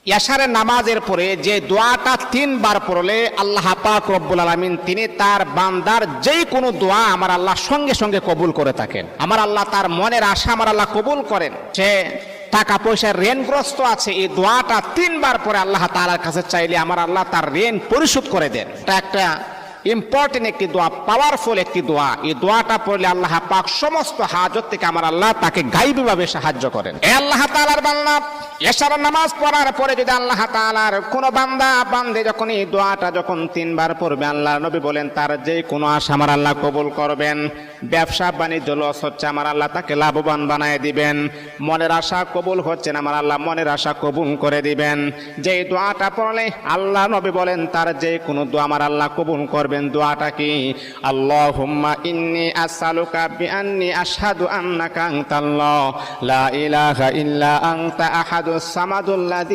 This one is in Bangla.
এশারের নামাজের পরে যে দোয়াটা 3 বার পড়লে আল্লাহ পাক রব্বুল আলামিন তিনি তার বান্দার যেই কোনো দোয়া আমার আল্লাহ সঙ্গে সঙ্গে কবুল করে থাকেন। আমার আল্লাহ তার মনের আশা আমার আল্লাহ কবুল করেন। সে টাকা পয়সার ঋণগ্রস্ত আছে, এই দোয়াটা 3 বার পরে আল্লাহ তাআলার কাছে চাইলে আমার আল্লাহ তার ঋণ পরিশোধ করে দেন। এটা একটা ইম্পর্টেন্ট একটি দোয়া, পাওয়ারফুল একটি দোয়া। এই দোয়াটা পড়লে আল্লাহ পাক সমস্ত হাজত থেকে আমার আল্লাহ তাকে গায়বীভাবে সাহায্য করেন। এ আল্লাহ তাআলার বান্দা, এশার নামাজ পড়ার পরে যদি আল্লাহ তাআলার কোন বান্দা বান্দে যখন এই দোয়াটা যখন 3 বার পড়বে, আল্লাহ নবী বলেন তার যে কোনো আশা আমার আল্লাহ কবুল করবেন। ব্যবসা বাণিজ্য লস হচ্ছে, আমার আল্লাহ তাকে লাভবান বানায় দিবেন। মনের আশা কবুল হচ্ছে না, আমার আল্লাহ মনের আশা কবুল করে দিবেন। যে দোয়াটা পড়লে আল্লাহ নবী বলেন তার যে কোনো দোয়া আমার আল্লাহ কবুল করবেন। দোয়াটা কি? আল্লাহুম্মা ইন্নী আসআলুকা বিআন্নী আশহাদু আন্নাকা আনতাল্লাহ লা ইলাহা ইল্লা আনতা আহাদুস সামাদুল্লাযী